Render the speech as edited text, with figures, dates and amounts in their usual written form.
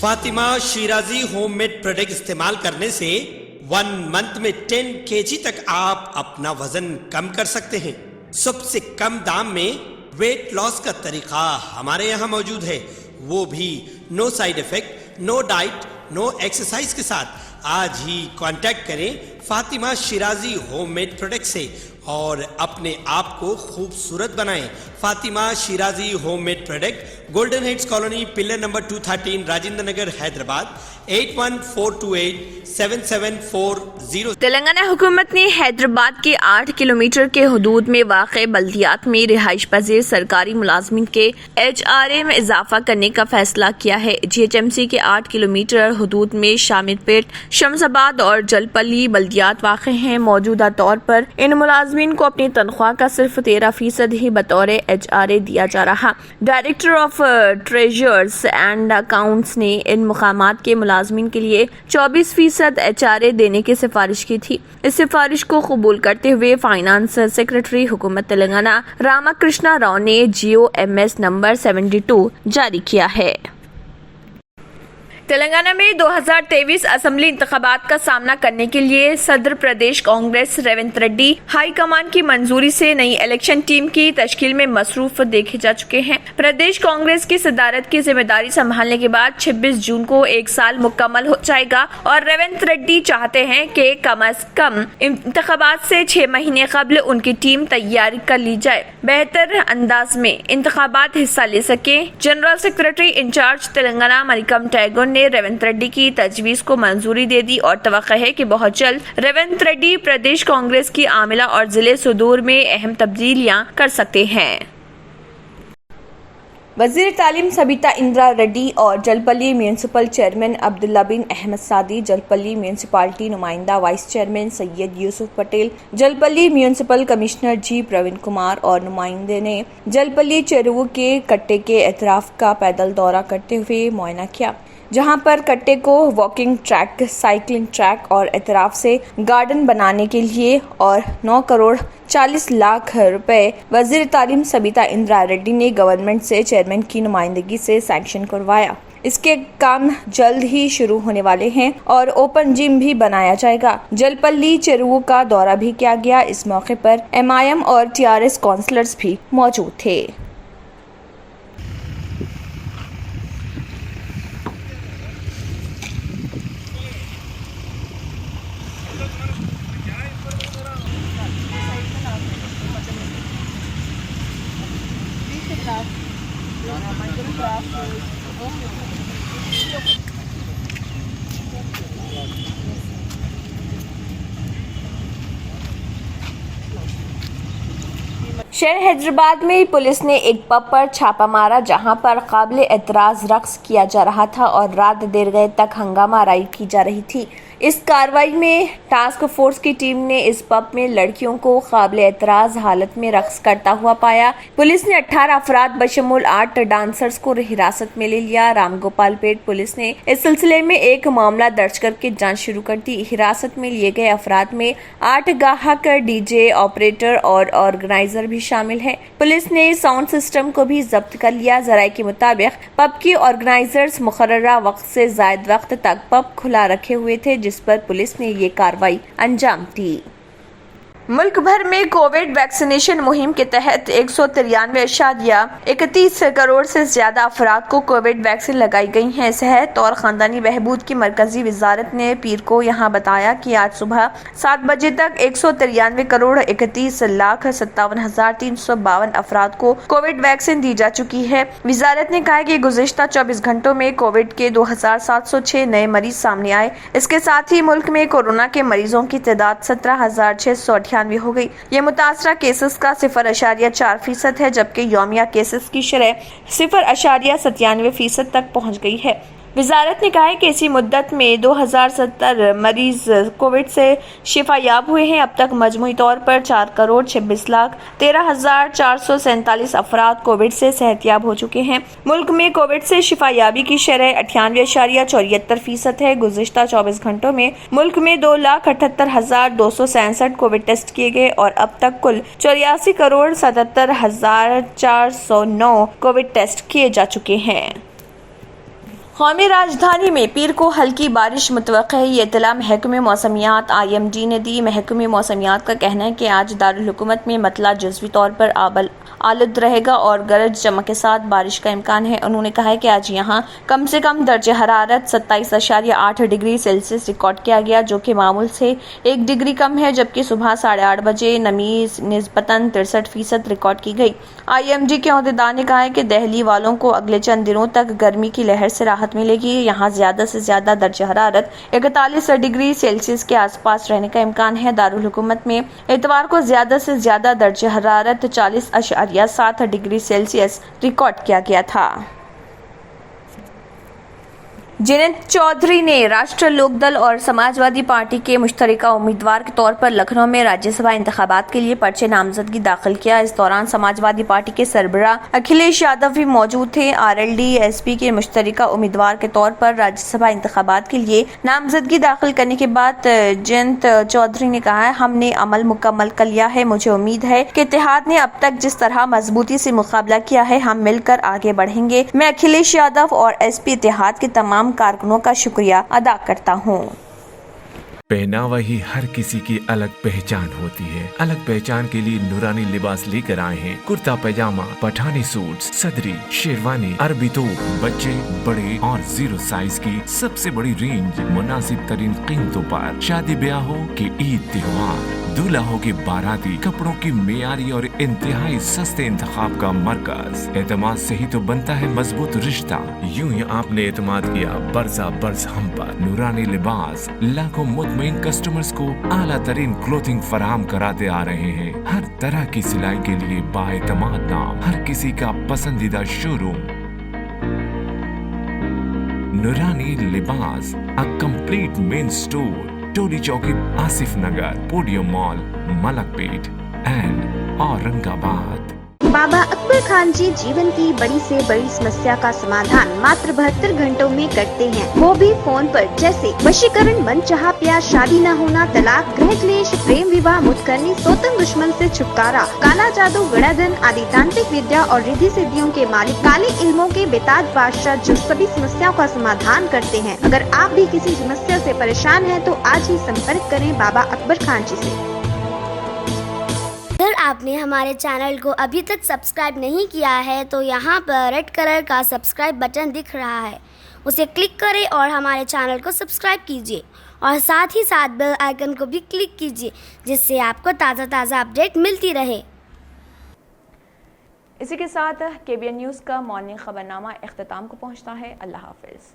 Fatima Shirazi homemade product استعمال کرنے سے 1 منتھ میں 10 kg تک آپ اپنا وزن کم کر سکتے ہیں۔ سب سے کم دام میں ویٹ لاس کا طریقہ ہمارے یہاں موجود ہے، وہ بھی no side effect, no diet, no exercise کے ساتھ۔ آج ہی کانٹیکٹ کریں Fatima Shirazi homemade product سے اور اپنے آپ کو خوبصورت بنائیں۔ Fatima Shirazi homemade product, golden heights colony, pillar number 213، Rajendra Nagar, Hyderabad, 8142877440۔ Telangana حکومت نے حیدرآباد کے 8 کلومیٹر کے حدود میں واقع بلدیات میں رہائش پذیر سرکاری ملازمین کے HRA میں اضافہ کرنے کا فیصلہ کیا ہے۔ GHMC کے 8 کلومیٹر حدود میں شامر پیٹ، شمس آباد اور جلپلی بلدیات واقع ہیں۔ موجودہ طور پر ان ملازمین کو اپنی تنخواہ کا صرف 13% ہی بطور HRA دیا جا رہا۔ Director of treasures and accounts نے ان مقامات کے ملازمین کے لیے 24% HRA دینے کی سفارش کی تھی۔ اس سفارش کو قبول کرتے ہوئے فائنانس سیکرٹری حکومت تلنگانہ راما کرشنا راؤ نے GOMS نمبر 72 جاری کیا ہے۔ تلنگانہ میں 2023 اسمبلی انتخابات کا سامنا کرنے کے لیے صدر پردیش کانگریس ریونت ریڈی ہائی کمان کی منظوری سے نئی الیکشن ٹیم کی تشکیل میں مصروف دیکھے جا چکے ہیں۔ پردیش کانگریس کی صدارت کی ذمہ داری سنبھالنے کے بعد 26 جون کو 1 سال مکمل ہو جائے گا اور ریونت ریڈی چاہتے ہیں کہ کم از کم انتخابات سے 6 مہینے قبل ان کی ٹیم تیاری کر لی جائے، بہتر انداز میں انتخابات حصہ لے سکیں۔ General secretary incharge Telangana Manickam Tagore نے ریونت ریڈی کی تجویز کو منظوری دے دی اور توقع ہے کہ بہت جلد ریونت ریڈی پردیش کانگریس کی عاملہ اور ضلع صدور میں اہم تبدیلیاں کر سکتے ہیں۔ وزیر تعلیم سبیتا اندرا ریڈی اور جلپلی میونسپل چیئرمین عبداللہ بن احمد سعدی، جلپلی میونسپالٹی نمائندہ وائس چیئرمین سید یوسف پٹیل، جلپلی میونسپل کمشنر جی پروین کمار اور نمائندے نے جلپلی چیروو کے کٹے کے اطراف کا پیدل دورہ کرتے ہوئے معائنہ کیا، جہاں پر کٹے کو واکنگ ٹریک، سائیکلنگ ٹریک اور اطراف سے گارڈن بنانے کے لیے اور 9 کروڑ 40 لاکھ روپے وزیر تعلیم سبیتا اندرا ریڈی نے گورنمنٹ سے چیئرمین کی نمائندگی سے سینکشن کروایا۔ اس کے کام جلد ہی شروع ہونے والے ہیں اور اوپن جم بھی بنایا جائے گا۔ جلپلی چیروو کا دورہ بھی کیا گیا۔ اس موقع پر MIM اور TRS کونسلرز بھی موجود تھے۔ شہر حیدرآباد میں پولیس نے ایک پب پر چھاپہ مارا جہاں پر قابل اعتراض رقص کیا جا رہا تھا اور رات دیر گئے تک ہنگامہ آرائی کی جا رہی تھی۔ اس کارروائی میں ٹاسک فورس کی ٹیم نے اس پب میں لڑکیوں کو قابل اعتراض حالت میں رقص کرتا ہوا پایا۔ پولیس نے 18 افراد بشمول 8 ڈانسرز کو حراست میں لے لیا۔ رام گوپال پیٹ پولیس نے اس سلسلے میں ایک معاملہ درج کر کے جانچ شروع کر دی۔ حراست میں لیے گئے افراد میں 8 گاہک، DJ، آپریٹر اور آرگنائزر بھی شامل ہے۔ پولیس نے ساؤنڈ سسٹم کو بھی ضبط کر لیا۔ ذرائع کے مطابق پب کے آرگنائزرز مقررہ وقت سے زائد وقت تک پب کھلا رکھے ہوئے تھے، جس پر پولیس نے یہ کارروائی انجام دی۔ ملک بھر میں کووڈ ویکسینیشن مہم کے تحت 193.31 کروڑ سے زیادہ افراد کو کووڈ ویکسین لگائی گئی ہیں۔ صحت اور خاندانی بہبود کی مرکزی وزارت نے پیر کو یہاں بتایا کہ آج صبح 7 بجے تک 193.31,57,352 افراد کو کووڈ ویکسین دی جا چکی ہے۔ وزارت نے کہا کہ گزشتہ 24 گھنٹوں میں کووڈ کے 2,706 نئے مریض سامنے آئے۔ اس کے ساتھ ہی ملک میں کورونا کے مریضوں کی تعداد 17,698 ہو گئی۔ یہ متاثرہ کیسز کا 0.4% ہے، جبکہ یومیہ کیسز کی شرح 0.97% تک پہنچ گئی ہے۔ وزارت نے کہا ہے کہ اسی مدت میں 2070 مریض کووڈ سے شفا یاب ہوئے ہیں۔ اب تک مجموعی طور پر 4,26,13,447 افراد کووڈ سے صحت یاب ہو چکے ہیں۔ ملک میں کووڈ سے شفا یابی کی شرح 98.74% ہے۔ گزشتہ 24 گھنٹوں میں ملک میں 2,78,267 کووڈ ٹیسٹ کیے گئے اور اب تک کل 84,77,409 کووڈ ٹیسٹ کیے جا چکے ہیں۔ قومی راجدھانی میں پیر کو ہلکی بارش متوقع ہے، یہ اطلاع محکمہ موسمیات IMD نے دی۔ محکمہ موسمیات کا کہنا ہے کہ آج دارالحکومت میں مطلع جزوی طور پر آلود رہے گا اور گرج چمک کے ساتھ بارش کا امکان ہے۔ انہوں نے کہا ہے کہ آج یہاں کم سے کم درجہ حرارت 27.8 ڈگری سیلسیس ریکارڈ کیا گیا، جو کہ معمول سے 1 ڈگری کم ہے، جبکہ صبح 8:30 بجے نمی نسبتاً 63% ریکارڈ کی گئی۔ IMD کے عہدیدار نے کہا ہے کہ دہلی والوں کو اگلے چند دنوں تک گرمی کی لہر سے راحت ملے گی۔ یہاں زیادہ سے زیادہ درجہ حرارت 41 ڈگری سیلسیس کے آس پاس رہنے کا امکان ہے۔ دارالحکومت میں اتوار کو زیادہ سے زیادہ درجہ حرارت 40.7 ڈگری سیلسیس ریکارڈ کیا گیا تھا۔ جینت چودھری نے راشٹر لوک دل اور سماجوادی پارٹی کے مشترکہ امیدوار کے طور پر لکھنؤ میں راجیہ سبھا انتخابات کے لیے پرچہ نامزدگی داخل کیا۔ اس دوران سماجوادی پارٹی کے سربراہ اکھلیش یادو بھی موجود تھے۔ RLD SP کے مشترکہ امیدوار کے طور پر راجیہ سبھا انتخابات کے لیے نامزدگی داخل کرنے کے بعد جینت چودھری نے کہا، ہم نے عمل مکمل کر لیا ہے۔ مجھے امید ہے کہ اتحاد نے اب تک جس طرح مضبوطی سے مقابلہ کیا ہے، ہم مل کر آگے بڑھیں گے۔ میں اکھلیش یادو اور SP اتحاد کے تمام کارکنوں کا شکریہ ادا کرتا ہوں۔ پہناوا ہی ہر کسی کی الگ پہچان ہوتی ہے۔ الگ پہچان کے لیے نورانی لباس لے کر آئے ہیں۔ کرتا پیجامہ، پٹھانی سوٹس، صدری، شیروانی، عربی توپ، بچے، بڑے اور 0 سائز کی سب سے بڑی رینج مناسب ترین قیمتوں پر۔ شادی بیاہ ہو کہ عید تہوار، دولہا ہو کہ باراتی، کپڑوں کی معیاری اور انتہائی سستے انتخاب کا مرکز۔ اعتماد سے ہی تو بنتا ہے مضبوط رشتہ۔ یوں ہی آپ نے اعتماد کیا برسا برس ہم پر۔ نورانی لباس لاکھوں مطمئن کسٹمرز کو اعلیٰ ترین کلوتھنگ فراہم کراتے آ رہے ہیں۔ ہر طرح کی سلائی کے لیے بااعتماد نام، ہر کسی کا پسندیدہ شو روم۔ نورانی لباس، a complete main store, Tolichowki, Asif Nagar, podium mall, Malakpet and Aurangabad. Baba اکبر خان جی جیون کی بڑی سے بڑی سمسیا کا سمادھان ماتر 72 گھنٹوں میں کرتے ہیں، وہ بھی فون پر، جیسے وشیکرن، من چاہا پیار، شادی نہ ہونا، طلاق، گرہ کلیش، پریم وواہ، متکرنی، سوتن دشمن سے چھٹکارا، کالا جادو، گڑا دھن آدی تانترک ودیا اور ردھی سدھیوں کے مالک، کالے علموں کے بےتاج بادشاہ، جو سبھی سمسیاؤں کا سمادھان کرتے ہیں۔ اگر آپ بھی کسی سمسیا سے پریشان ہیں تو آج ہی سمپرک کریں بابا اکبر خان جی سے۔ اگر آپ نے ہمارے چینل کو ابھی تک سبسکرائب نہیں کیا ہے تو یہاں پر ریڈ کلر کا سبسکرائب بٹن دکھ رہا ہے، اسے کلک کریں اور ہمارے چینل کو سبسکرائب کیجیے اور ساتھ ہی ساتھ بیل آئیکن کو بھی کلک کیجیے، جس سے آپ کو تازہ اپڈیٹ ملتی رہے۔ اسی کے ساتھ KBN نیوز کا مارننگ خبرنامہ اختتام کو پہنچتا ہے۔ اللہ حافظ۔